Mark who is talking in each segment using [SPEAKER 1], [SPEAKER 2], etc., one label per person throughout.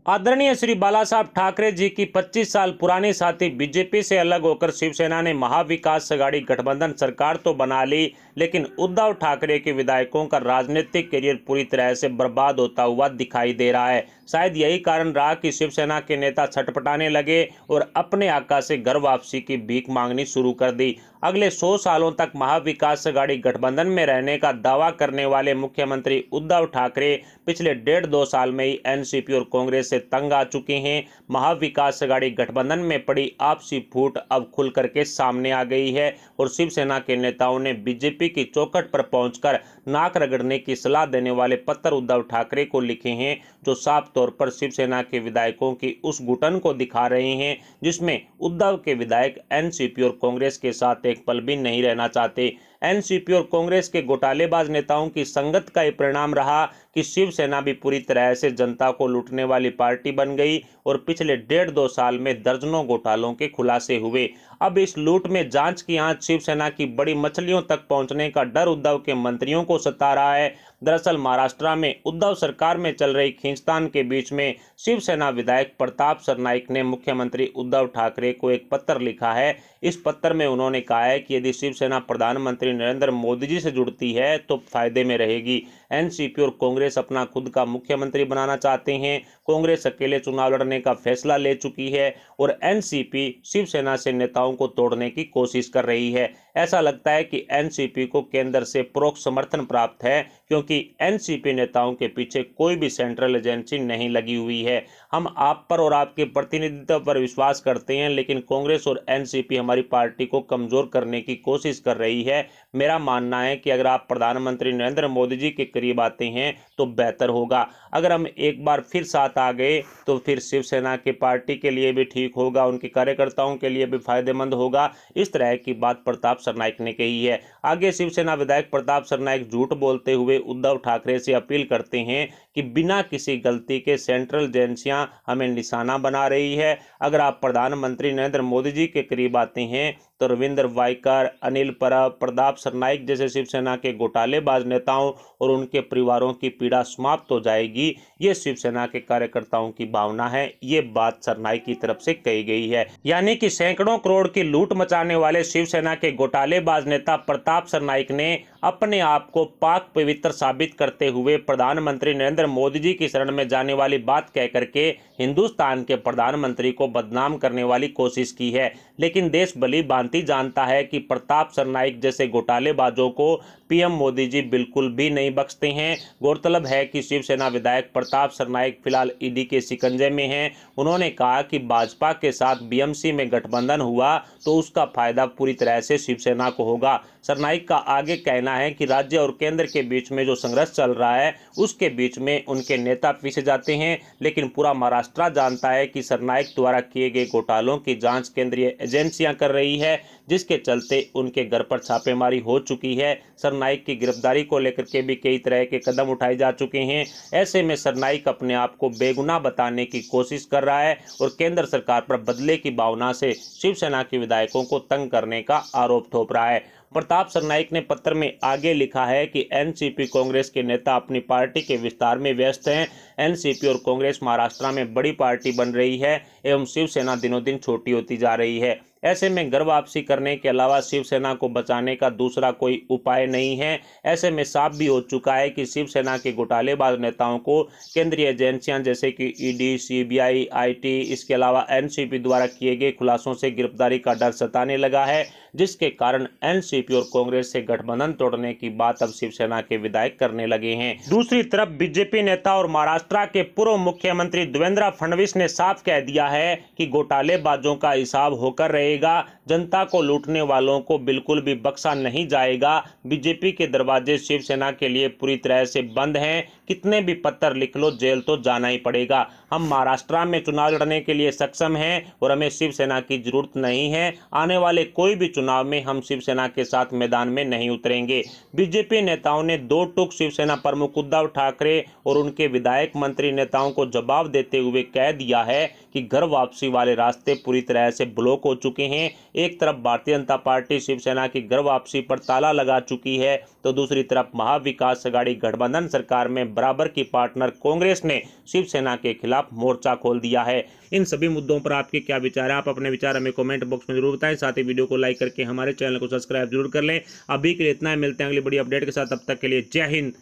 [SPEAKER 1] आदरणीय श्री बाला साहब ठाकरे जी की 25 साल पुरानी साथी बीजेपी से अलग होकर शिवसेना ने महाविकास अघाड़ी गठबंधन सरकार तो बना ली, लेकिन उद्धव ठाकरे के विधायकों का राजनीतिक करियर पूरी तरह से बर्बाद होता हुआ दिखाई दे रहा है। शायद यही कारण रहा कि शिवसेना के नेता छटपटाने लगे और अपने आका से घर वापसी की भीख मांगनी शुरू कर दी। अगले 100 सालों तक महाविकास अघाड़ी गठबंधन में रहने का दावा करने वाले मुख्यमंत्री उद्धव ठाकरे पिछले 1.5-2 साल में ही एनसीपी और कांग्रेस से तंग आ चुके हैं। महाविकास अघाड़ी गठबंधन में पड़ी आपसी फूट अब खुल करके सामने आ गई है और शिवसेना के नेताओं ने बीजेपी की चौखट पर पहुंचकर नाक रगड़ने की सलाह देने वाले पत्र उद्धव ठाकरे को लिखे हैं, जो साफ तौर पर शिवसेना के विधायकों की उस घुटन को दिखा रहे हैं जिसमें उद्धव के विधायक एनसीपी और कांग्रेस के साथ एक पल भी नहीं रहना चाहते। एनसीपी और कांग्रेस के घोटालेबाज नेताओं की संगत का ये परिणाम रहा कि शिवसेना भी पूरी तरह से जनता को लूटने वाली पार्टी बन गई और पिछले 1.5-2 साल में दर्जनों घोटालों के खुलासे हुए। अब इस लूट में जांच की आंच शिवसेना की बड़ी मछलियों तक पहुंचने का डर उद्धव के मंत्रियों को सता रहा है। दरअसल महाराष्ट्र में उद्धव सरकार में चल रही खींचतान के बीच में शिवसेना विधायक प्रताप सरनाईक ने मुख्यमंत्री उद्धव ठाकरे को एक पत्र लिखा है। इस पत्र में उन्होंने कहा है कि यदि शिवसेना प्रधानमंत्री नरेंद्र मोदी जी से जुड़ती है तो फायदे में रहेगी। एनसीपी और कांग्रेस अपना खुद का मुख्यमंत्री बनाना चाहते हैं। कांग्रेस अकेले चुनाव लड़ने का फैसला ले चुकी है और एनसीपी शिवसेना से नेताओं को तोड़ने की कोशिश कर रही है। ऐसा लगता है कि एनसीपी को केंद्र से परोक्ष समर्थन प्राप्त है, क्योंकि एनसीपी नेताओं के पीछे कोई भी सेंट्रल एजेंसी नहीं लगी हुई है। हम आप पर और आपके प्रतिनिधित्व पर विश्वास करते हैं, लेकिन कांग्रेस और एनसीपी हमारी पार्टी को कमजोर करने की कोशिश कर रही है। मेरा मानना है कि अगर आप प्रधानमंत्री नरेंद्र मोदी जी के करीब आते हैं तो बेहतर होगा। अगर हम एक बार फिर साथ आ गए तो फिर शिवसेना की पार्टी के लिए भी ठीक होगा, उनके कार्यकर्ताओं के लिए भी फायदेमंद होगा। इस तरह की बात प्रताप सरनाईक ने कही है। आगे शिवसेना विधायक प्रताप सरनाईक झूठ बोलते हुए उद्धव ठाकरे से अपील करते हैं कि बिना किसी गलती के सेंट्रल एजेंसियां हमें निशाना बना रही है। अगर आप प्रधानमंत्री नरेंद्र मोदी जी के करीब आते हैं तो रविंद्र वाइकर, अनिल परब, प्रताप सरनाईक जैसे शिवसेना के घोटालेबाज नेताओं और उनके परिवारों की पीड़ा समाप्त हो जाएगी। ये शिवसेना के कार्यकर्ताओं की भावना है। ये बात सरनाईक की तरफ से कही गई है। यानी कि सैकड़ों करोड़ की लूट मचाने वाले शिवसेना के घोटालेबाज नेता प्रताप सरनाईक ने अपने आप को पाक पवित्र साबित करते हुए प्रधानमंत्री नरेंद्र मोदी जी की शरण में जाने वाली बात कह करके हिंदुस्तान के प्रधानमंत्री को बदनाम करने वाली कोशिश की है। लेकिन देश भली भांति जानता है कि प्रताप सरनाईक जैसे घोटालेबाजों को पीएम मोदी जी बिल्कुल भी नहीं बख्शते हैं। गौरतलब है कि शिवसेना विधायक प्रताप सरनाईक फिलहाल ईडी के शिकंजे में हैं। उन्होंने कहा कि भाजपा के साथ बीएमसी में गठबंधन हुआ तो उसका फायदा पूरी तरह से शिवसेना को होगा। सरनाईक का आगे कहना है कि राज्य और केंद्र के बीच में जो संघर्ष चल रहा है उसके बीच में उनके नेता पीछे जाते हैं, लेकिन पूरा महाराष्ट्र जानता है कि सरनाईक द्वारा किए गए घोटालों की जांच केंद्रीय एजेंसियां कर रही है, जिसके चलते उनके घर पर छापेमारी हो चुकी है। सरनाईक की गिरफ्तारी को लेकर के भी कई तरह के कदम उठाए जा चुके हैं। ऐसे में सरनाईक अपने आप को बेगुनाह बताने की कोशिश कर रहा है और केंद्र सरकार पर बदले की भावना से शिवसेना के विधायकों को तंग करने का आरोप थोप रहा है। प्रताप सरनाईक ने पत्र में आगे लिखा है कि एनसीपी कांग्रेस के नेता अपनी पार्टी के विस्तार में व्यस्त हैं। एनसीपी और कांग्रेस महाराष्ट्र में बड़ी पार्टी बन रही है एवं शिवसेना दिनों दिन छोटी होती जा रही है। ऐसे में घर वापसी करने के अलावा शिवसेना को बचाने का दूसरा कोई उपाय नहीं है। ऐसे में साफ भी हो चुका है कि शिवसेना के घोटालेबाज नेताओं को केंद्रीय एजेंसियां जैसे कि ईडी, सीबीआई, आईटी, इसके अलावा एनसीपी द्वारा किए गए खुलासों से गिरफ्तारी का डर सताने लगा है, जिसके कारण एनसीपी और कांग्रेस से गठबंधन तोड़ने की बात अब शिवसेना के विधायक करने लगे हैं। दूसरी तरफ बीजेपी नेता और महाराष्ट्र के पूर्व मुख्यमंत्री देवेंद्र फडणवीस ने साफ कह दिया है कि घोटालेबाजों का हिसाब होकर रहेगा। जनता को लूटने वालों को बिल्कुल भी बख्शा नहीं जाएगा। बीजेपी के दरवाजे शिवसेना के लिए पूरी तरह से बंद हैं। कितने भी पत्थर लिख लो, जेल तो जाना ही पड़ेगा। हम महाराष्ट्र में चुनाव लड़ने के लिए सक्षम हैं और हमें शिवसेना की जरूरत नहीं है। आने वाले कोई भी चुनाव में हम शिवसेना के साथ मैदान में नहीं उतरेंगे। बीजेपी नेताओं ने दो टूक शिवसेना प्रमुख उद्धव ठाकरे और उनके विधायक मंत्री नेताओं को जवाब देते हुए कह दिया है कि घर वापसी वाले रास्ते पूरी तरह से ब्लॉक हो चुके हैं। एक तरफ भारतीय जनता पार्टी शिवसेना की घर वापसी पर ताला लगा चुकी है, तो दूसरी तरफ महाविकास आघाड़ी गठबंधन सरकार में बराबर की पार्टनर कांग्रेस ने शिवसेना के खिलाफ मोर्चा खोल दिया है। इन सभी मुद्दों पर आपके क्या विचार है? आप अपने विचार हमें कमेंट बॉक्स में जरूर बताएं। साथ ही वीडियो को लाइक करके हमारे चैनल को सब्सक्राइब जरूर कर लें। अभी के लिए इतना ही, मिलते हैं अगली बड़ी अपडेट के साथ। तब तक के लिए जय हिंद,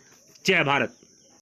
[SPEAKER 1] जय भारत।